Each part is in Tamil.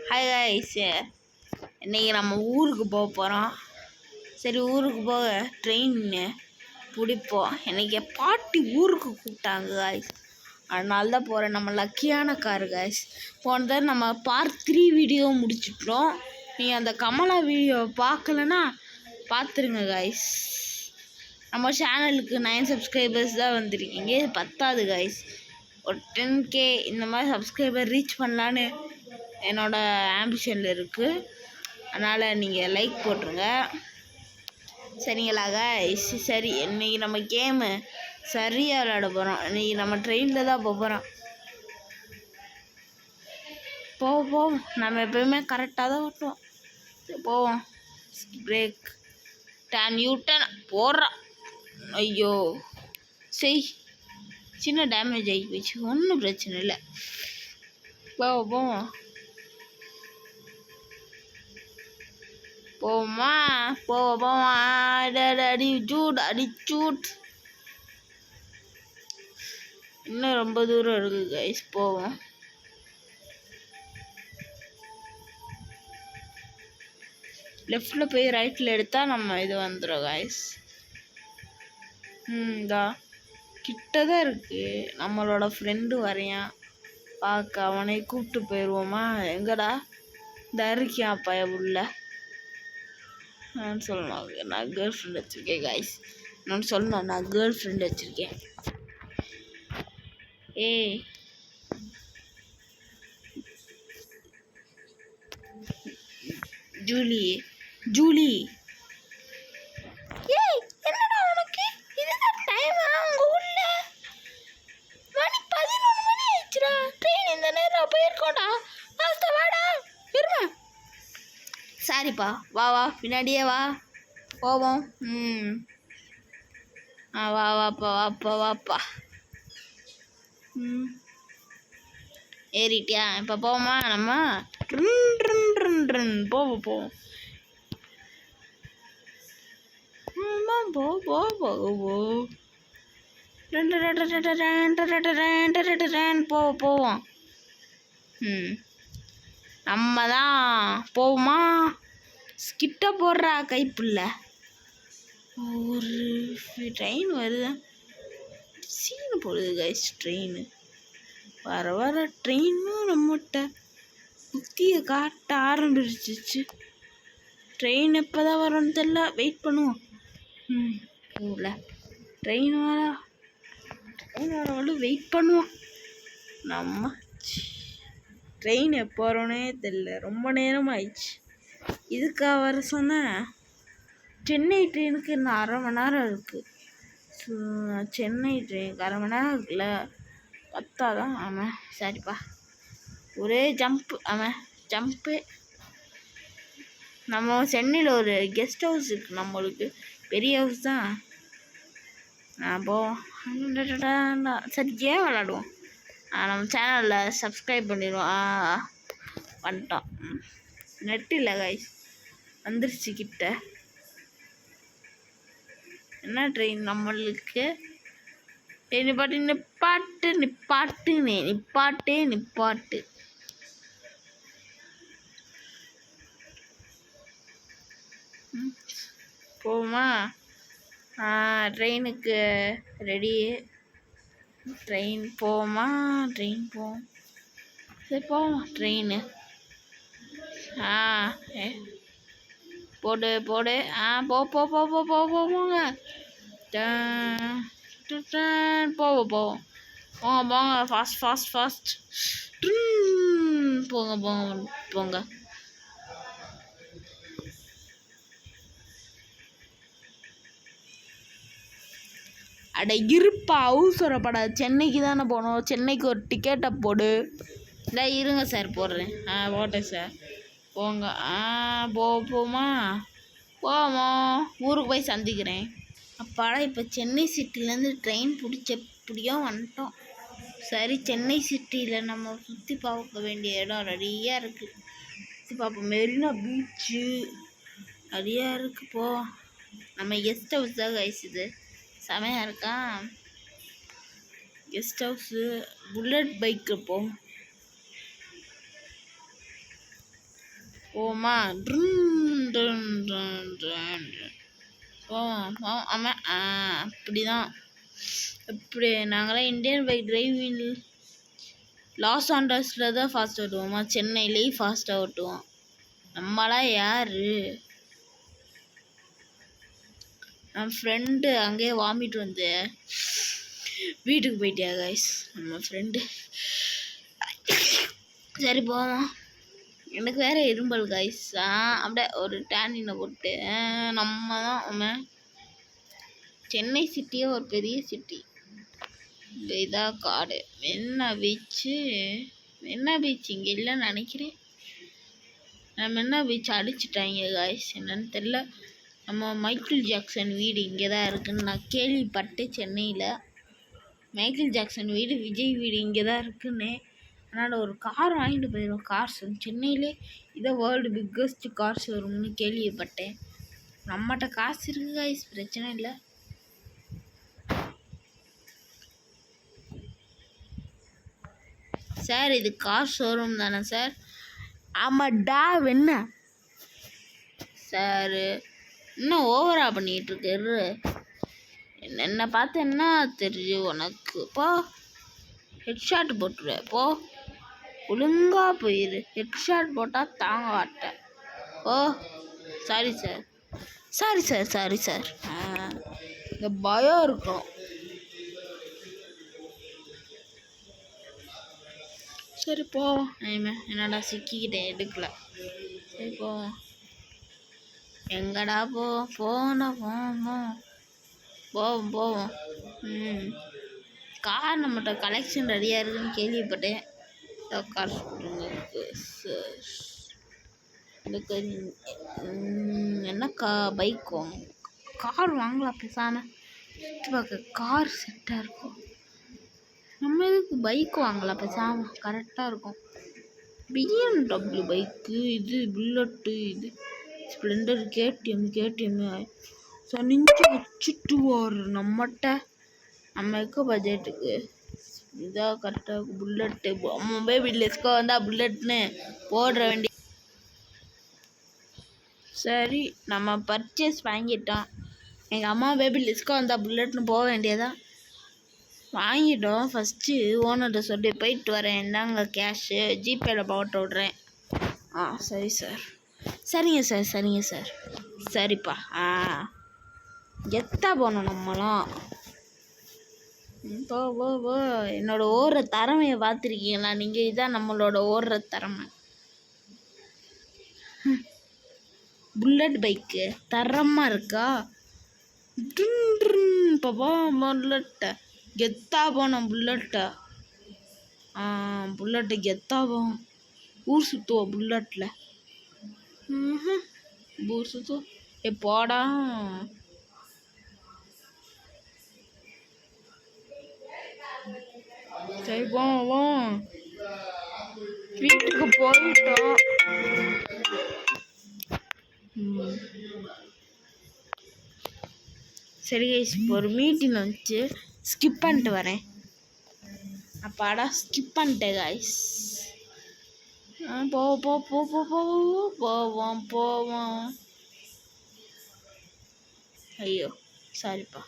ஹாய் காய்ஸ், இன்றைக்கி நம்ம ஊருக்கு போக போகிறோம். சரி, ஊருக்கு போக ட்ரெயின் பிடிப்போம். இன்றைக்கி பாட்டி ஊருக்கு கூப்பிட்டாங்க காய்ஸ், அதனால தான் போகிறேன். நம்ம லக்கியான காரு காய்ஸ். போன தடவை நம்ம பார்ட் 3 வீடியோ முடிச்சிட்டோம். நீங்கள் அந்த கமலா வீடியோ பார்க்கலன்னா பார்த்துருங்க காய்ஸ். நம்ம சேனலுக்கு 9 சப்ஸ்கிரைபர்ஸ் தான் வந்திருக்கீங்க. இது பத்தாது காய்ஸ். ஒரு 10K இந்த மாதிரி சப்ஸ்கிரைபர் ரீச் பண்ணலான்னு என்னோடய ஆம்பிஷனில் இருக்குது. அதனால் நீங்கள் லைக் போட்டுருங்க, சரிங்களா காய்ஸ்? சரி, இன்றைக்கி நம்ம கேமு சரியாக விளையாட போகிறோம். இன்றைக்கி நம்ம ட்ரெயினில் தான் போகிறோம். போவோம். நம்ம எப்போயுமே கரெக்டாக தான் ஓட்டுவோம். போவோம். பிரேக் டேன் யூட்டன் போடுறோம். ஐயோ சரி, சின்ன டேமேஜ் ஆகி போச்சு, ஒன்றும் பிரச்சனை இல்லை. போவோம் போமா போவோமா. அடிச்சூட் இன்னும் ரொம்ப தூரம் இருக்கு கைஸ். போவோம். லெஃப்டில் போய் ரைட்டில் எடுத்தால் நம்ம இது வந்துடும் கைஸ். இதா கிட்டதான் இருக்குது. நம்மளோட ஃப்ரெண்டு வரையான் பார்க்க, அவனை கூப்பிட்டு போயிடுவோமா? எங்கடா தரிக்கான் பய உள்ள. நான் சொல்லணும், நான் கேர்ள் ஃப்ரெண்ட் வச்சுருக்கேன் காய்ஸ். நான் சொல்லணும், நான் கேர்ள் ஃப்ரெண்ட் வச்சுருக்கேன். ஏய் ஜூலி, ஜூலி, ஏய் என்னடா உனக்கு இதுதான் டைம்? உங்க ஊர்ல மணி 11 மணி ஆயிடுச்சுடா. ட்ரெயின் இந்த நேரம் போயிருக்கோண்டா. ஃபாஸ்டா வாடா. இருமா. சாரிப்பா, வா வா, பின்னாடியே வா, போவோம். வா வாப்பா, வாப்பா வாப்பா. ஏறிட்டியா? இப்போ போவோமா? நம்ம போவோம் போவோம் போவோம். நம்ம தான் போவோமா? ஸ்கிட்ட போடுறா கைப்புள்ள. ஒரு ட்ரெயின் வருது, சீனு போடுது கைஸ். ட்ரெயின் வர வர ட்ரெயினும் நம்மகிட்ட புத்தியை காட்ட ஆரம்பிச்சிச்சு. ட்ரெயின் எப்போ தான் வரும்னு தெரியல, வெயிட் பண்ணுவோம். போகல, ட்ரெயின் வர வெயிட் பண்ணுவோம். நம்ம ட்ரெயின் எப்போ வரோன்னே தெரியல, ரொம்ப நேரம் ஆயிடுச்சு. இதுக்காக வர சொன்னால் சென்னை ட்ரெயினுக்கு இன்னும் 1/2 மணி நேரம் இருக்குது. ஸோ சென்னை ட்ரெயினுக்கு 1/2 மணி நேரம் இருக்குல்ல, பத்தாதான். ஆமாம், சரிப்பா. ஒரே ஜம்ப்பு, ஆமாம் ஜம்ப்பு. நம்ம சென்னையில் ஒரு கெஸ்ட் ஹவுஸ் இருக்குது, நம்மளுக்கு பெரிய ஹவுஸ் தான். போவோம். சரி, கேம் விளாடுவோம். நம்ம சேனலில் சப்ஸ்கிரைப் பண்ணிடுவோம். வந்துட்டோம். நெட் இல்லை கைஸ், வந்துருச்சு கிட்ட. என்ன ட்ரெயின் நம்மளுக்கு? நிப்பாட்டு நிப்பாட்டு நிப்பாட்டுனே, நிப்பாட்டே நிப்பாட்டு. போமா? ட்ரெயினுக்கு ரெடி. ட்ரெயின் போவோமா? ட்ரெயின் போவோம். சரி போவோம். ட்ரெயின் போடு போடு. போங்க. போவோம் போவோம் போங்க. Fast fast fast. போங்க போங்க போங்க. அட இருப்பா, அவசரப்படாது. சென்னைக்கு தானே போகணும், சென்னைக்கு ஒரு டிக்கெட்டை போடு. இல்லை இருங்க சார், போடுறேன். போட்டேன் சார். போங்க. போவோமா? போவோம். ஊருக்கு போய் சந்திக்கிறேன். அப்பாடா, இப்போ சென்னை சிட்டிலேருந்து ட்ரெயின் பிடியோ வந்துட்டோம். சரி, சென்னை சிட்டியில் நம்ம சுற்றி பார்க்க வேண்டிய இடம் நிறையா இருக்குது. சுற்றி பார்ப்போம். மெரினா பீச்சு நிறையா இருக்குது. நம்ம கெஸ்ட் ஹவுஸ் தான் கைஸ். இது செமையாக இருக்கா கெஸ்ட் ஹவுஸு. புல்லட் பைக்கு போவோம். போமா போவோம் ஆமாம் அப்படிதான். இப்படி நாங்களாம் இந்தியன் பைக் டிரைவிங் லாஸ் ஆண்டர்ஸில் தான் ஃபாஸ்ட் ஓட்டுவோமா, சென்னையிலேயும் ஃபாஸ்ட்டாக ஓட்டுவோம். நம்மளாம் யார்? நம்ம ஃப்ரெண்டு அங்கேயே வாமிட் வந்து வீட்டுக்கு போயிட்டியா கைஸ் நம்ம ஃப்ரெண்டு. சரி போவோம். எனக்கு வேறு இரும்பல் கைஸ். அப்படியே ஒரு டேனினை போட்டு நம்ம தான் சென்னை சிட்டியே ஒரு பெரிய சிட்டி. இதாக காடு மெரினா பீச் இங்கே இல்லைன்னு நினைக்கிறேன். மெரினா பீச் அடிச்சுட்டாங்க காய்ஸ், என்னன்னு தெரில. நம்ம மைக்கேல் ஜாக்சன் வீடு இங்கே தான் இருக்குதுன்னு நான் கேள்விப்பட்டேன். சென்னையில் மைக்கேல் ஜாக்சன் வீடு, விஜய் வீடு இங்கே தான் இருக்குன்னு. அதனால் ஒரு கார் வாங்கிட்டு போயிடும். கார்ஸ் சென்னையிலே இதை வேர்ல்டு பிக்கஸ்ட் கார் ஷோரூம்னு கேள்விப்பட்டேன். நம்மகிட்ட காசு இருக்குது காய்ஸ், பிரச்சனை இல்லை. சார் இது கார் ஷோரூம் தானே சார்? ஆமாடா. என்ன சார் இன்னும் ஓவரா பண்ணிகிட்ருக்காரு? என்னை பார்த்து என்ன தெரியும் உனக்கு? போ ஹெட்ஷாட் போட்டுருவேன். போ ஒழுங்காக போயிரு. ஹெட்ஷாட் போட்டால் தாங்க மாட்டேன். Oh sorry sir, sorry sir, sorry sir. இந்த பயம் இருக்கும். சரி போவோம். என்னடா சிக்கிக்கிட்டேன், எடுக்கல. சரி போவோம். எங்கடா போவோம் போவோம். கார் நம்மகிட்ட கலெக்ஷன் ரெடியாக இருக்குன்னு கேள்விப்பட்டேன். கார் என்ன பைக் வாங்கணும், கார் வாங்கலாம் பேசாமல். சுற்றி பார்க்க கார் செட்டாக இருக்கும். நம்ம இதுக்கு பைக் வாங்கலாம் பேசாமல், கரெக்டாக இருக்கும். BMW பைக்கு இது, புல்லட்டு இது, ஸ்ப்ளெண்டர், கேடிஎம் சனிஞ்சு வச்சுட்டு வர நம்மகிட்ட. நம்ம இருக்க பட்ஜெட்டுக்கு இதாக கரெக்டாக இருக்கும். புல்லட்டு மும்பை லெஸ்கோ வந்தால் புல்லட்னு போடுற வேண்டிய. சரி நம்ம பர்ச்சேஸ் வாங்கிட்டோம். எங்கள் அம்மா பேபி லெஸ்கோ வந்தால் புல்லட்னு போக வேண்டியதான். வாங்கிட்டோம். ஃபஸ்ட்டு ஓனர்கிட்ட சொல்லி போயிட்டு வரேன், இந்தாங்க கேஷு, ஜிபேயில் போட்டு விட்றேன். சரி சார். சரிங்க சார், சரிங்க சார். சரிப்பா. எத்தா போனோம் நம்மளாம். போ என்னோட ஓடுற திறமையை பார்த்துருக்கீங்களா நீங்கள்? இதுதான் நம்மளோட ஓடுற திறமை. புல்லட் பைக்கு தரமாக இருக்கா? இப்போ புல்லட்டை கெத்தா போனோம். புல்லட்டு கெத்தா போவோம். ஊர் சுற்றுவோம் புல்லட்டில். ஊர் சுற்றுவோம். போடா. சரி போவோம். வீட்டுக்கு போயிட்டோம். சரி கைஸ், இப்போ ஒரு மீட்டிங் வந்துச்சு, ஸ்கிப் பண்ணிட்டு வரேன். அப்பாடா ஸ்கிப் பண்ணிட்டேன் கைஸ். போவோம். ஐயோ சாரிப்பா.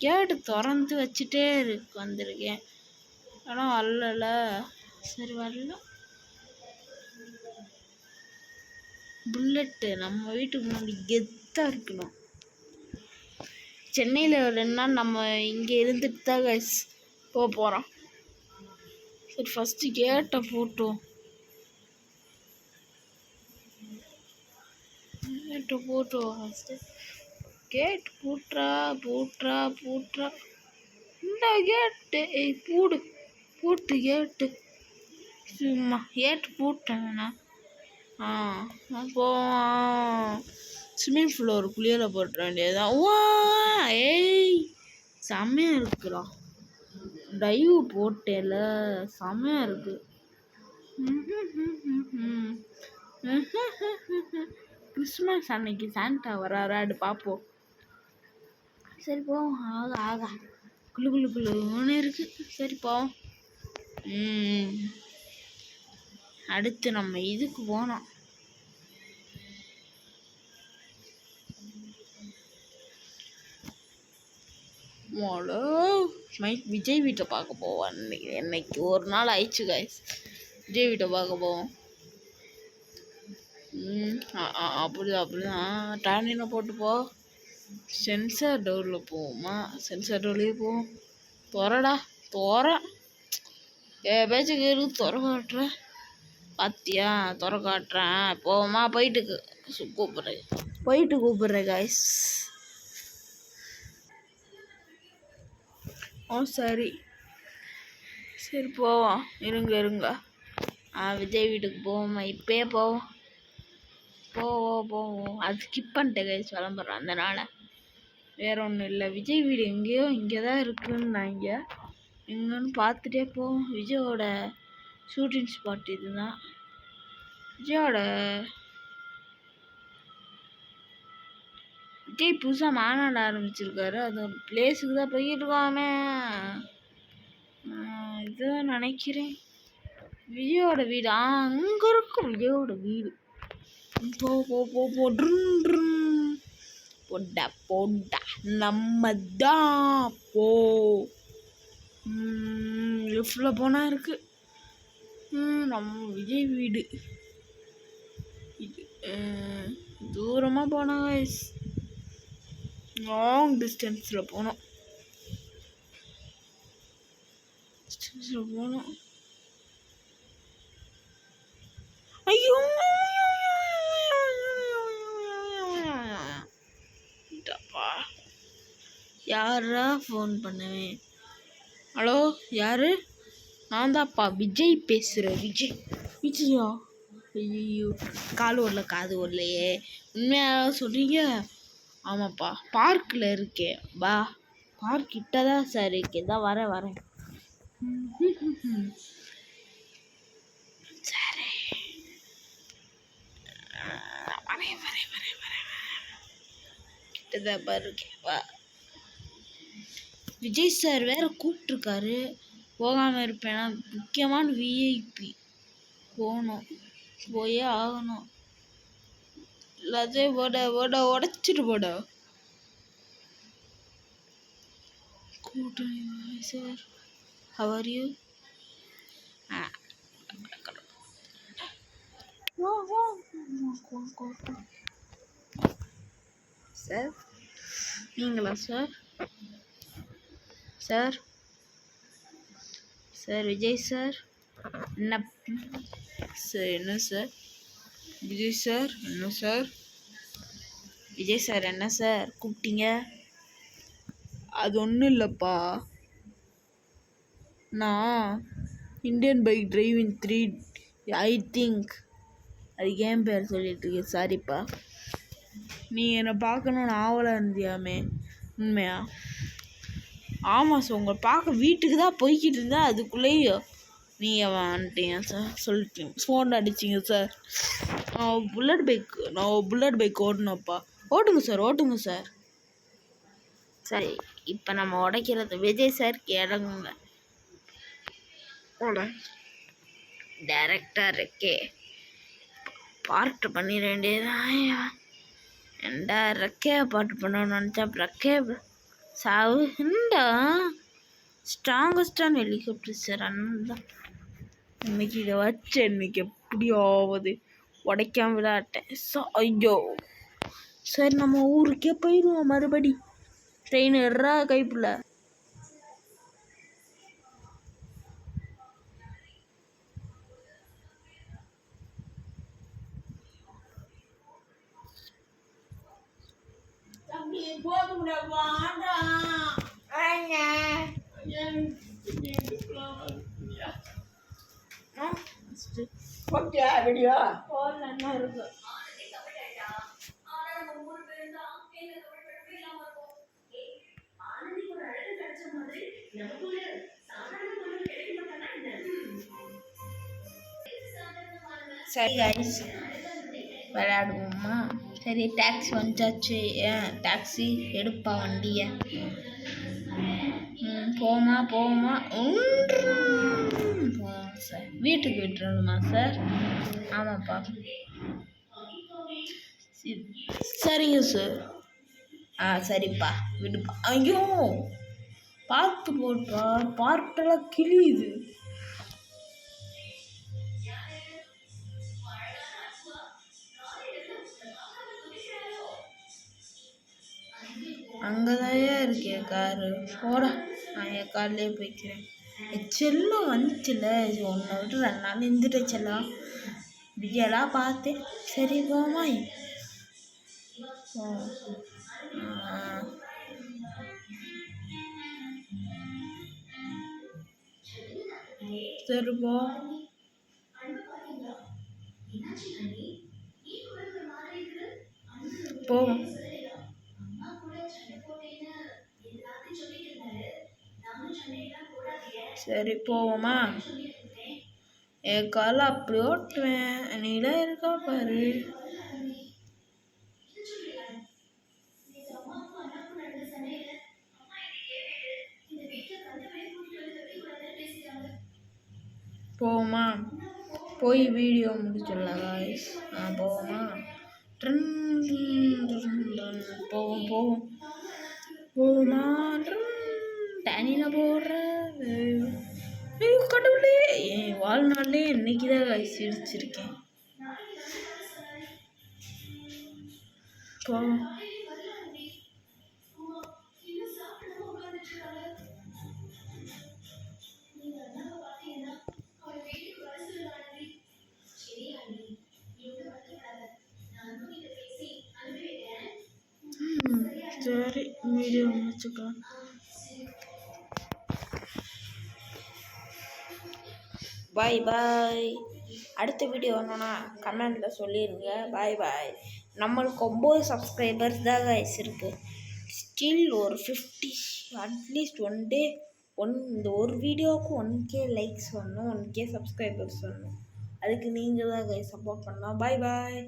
கேட்டு திறந்து வச்சுட்டே வந்திருக்கேன், ஆனால் வரல. சரி வரல. புல்லட்டு நம்ம வீட்டுக்கு முன்னாடி கெத்தாக இருக்கணும். சென்னையில் 2 நாள் நம்ம இங்கே இருந்துட்டு தான் கைஸ் போகிறோம். சரி ஃபஸ்ட்டு கேட்டை போட்டோம். ஃபஸ்ட்டு கேட் பூட்றா. இந்த கேட்டு பூட்டு கேட்டு சும்மா கேட்டு பூட்டேண்ணா. போவோம். ஸ்விம்மிங் பூலில் ஒரு குளியலை போட்டுற வேண்டியதுதான். செம்மையாக இருக்குடா. டைவ் போட்டேல, செம்மையாக இருக்கு. கிறிஸ்மஸ் அன்னைக்கு சாண்டா வராது பார்ப்போம். சரி போவோம். ஆகா குளு இருக்கு. சரி போவோம். அடுத்து நம்ம இதுக்கு போனோம். மோளோ விஜய் வீட்டை பார்க்க போவோம் இன்னைக்கு ஒரு நாள் ஆயிடுச்சு கைஸ். விஜய் வீட்டை பார்க்க போவோம். அப்படிதான் டானினை போட்டு போ. சென்சார் டோரில் போவோமா? சென்சார் டோர்லேயே போவோம். துறடா பேச்சு கேடு துற காட்டுறேன் பாத்தியா? துற காட்டுறேன் போவோமா? போயிட்டு கூப்பிட்றேன் கைஸ். சரி போவோம். இருங்க விஜய் வீட்டுக்கு போவோமா? இப்பயே போவோம். அது ஸ்கிப் பண்ணிட்டேன் கைஸ் விளம்பரம். அதனால் வேறு ஒன்றும் இல்லை. விஜய் வீடு எங்கேயோ இங்கே தான் இருக்குன்னு நான் எங்கன்னு பார்த்துட்டே போவோம். விஜயோட ஷூட்டிங் ஸ்பாட் இதுதான். விஜய் புதுசாக மாநாடு ஆரம்பிச்சிருக்காரு. அது ஒரு பிளேஸுக்கு தான் போயிருக்காமே. இதுதான் நினைக்கிறேன் விஜயோட வீடு. அங்கே இருக்கும் விஜயோட வீடு. போடா நம்ம தான் லெஃப்டில் போனால் இருக்கு நம்ம விஜய் வீடு. இது தூரமாக போனோம் கைஸ். லாங் டிஸ்டன்ஸில் போனோம். ஐயோ யாரா ஃபோன் பண்ணுவேன்? ஹலோ யாரு? நான் தான்ப்பா விஜய் பேசுகிறேன். விஜயா? ஐயோ காது வரலையே. உண்மையாக சொல்கிறீங்க? ஆமாப்பா பார்க்கில் இருக்கேன். பார்க் கிட்ட தான் சார் இருக்கேன். தான் வரேன். சரி வரேன். கிட்டதான் இருக்கேன். விஜய் சார் வேற கூப்பிட்ருக்காரு. போகாமல் இருப்பேனா? முக்கியமான விஐபி போயே ஆகணும். எல்லாத்தையும் உடைச்சிட்டு போட. Sir how are you? Sir நீங்களா சார்? சார் விஜய் சார் என்ன சார்? விஜய் சார் என்ன சார் கூப்பிட்டீங்க? அது ஒன்றும் இல்லைப்பா, நான் Indian bike driving 3 I think அது ஏன் பேர் சொல்லிட்டு. சாரிப்பா, நீ என்னை பார்க்கணுன்னு ஆவலாக இருந்தியாமே? உண்மையா? ஆமாம் சார், உங்களை பார்க்க வீட்டுக்கு தான் போய்கிட்டு இருந்தேன். அதுக்குள்ளேயோ நீங்கள் வந்துட்டீங்க சார். சொல்லிட்டீங்க, ஃபோன் அடிச்சிங்க சார். நான் புல்லட் பைக் ஓடணும்ப்பா. ஓட்டுங்க சார். சரி, இப்போ நம்ம உடைக்கிறது விஜய் சாருக்கு இடங்குங்க. டைரக்டாக இருக்கே பார்ட் பண்ணிட வேண்டியதான். ஏண்டா ரெக்கையை பாட்டு பண்ணணும்னு நினச்சா ரெக்கையை சாவு இண்டா ஸ்ட்ராங்கஸ்டான ஹெலிகாப்டர் சார். அதனால தான் இன்னைக்கு இதை வச்சு இன்னைக்கு எப்படியாவது உடைக்காம விளையாட்டேன். ஐயோ சரி, நம்ம ஊருக்கே போயிடுவோம். மறுபடி ட்ரெயின் எறா கைப்புல. சரி கைஸ், விளையாடுவோமா? சரி, டாக்ஸி வந்துச்சாச்சு. டாக்ஸி எடுப்பா வண்டியை. போமா சார். வீட்டுக்கு விட்டுறணுமா சார்? ஆமாப்பா. சரிங்க சார். சரிப்பா விடுப்பா. ஐயோ பார்த்து போட்டா பார்ட்டெல்லாம் கிழியுது. அங்கதான் இருக்கே காரு, போடா, நான் என் கார்லயே போய்க்கிறேன். செல்லம் வந்துச்சுல, ஒன்றை விட்டு 2 நாள் இருந்துட்டு செல்லம் விஜயெல்லாம் பார்த்தேன். சரி போமா, சரி போ. போவோம். சரி போவோமா? என் காலை அப்படி ஓட்டுவேன், நீலாம் இருக்கா பாரு. போவோமா? போய் வீடியோ முடிச்சிடலாம் காய்ஸ். போவோமா? போவோம் போவோம் போவோமா? டேனினா போடுற கடவுளே, என் வாழ்நாள்லே இன்னைக்குதான் காய்ஸ் சிரிச்சிருக்கேன். போவோம். சரி, வீடியோ முடிச்சுக்கலாம். பாய் பாய். அடுத்த வீடியோ வேணும்னா கமெண்டில் சொல்லிடுங்க. பாய் பாய். நம்மளுக்கு 9 சப்ஸ்கிரைபர்ஸ் தான் கைஸ் இருக்குது. ஸ்டில் ஒரு 50 அட்லீஸ்ட் இந்த ஒரு வீடியோவுக்கு 1K லைக்ஸ் வரணும், 1K சப்ஸ்கிரைபர்ஸ் வரணும். அதுக்கு நீங்கள் தான் கைஸ் சப்போர்ட் பண்ணலாம். பாய் பாய்.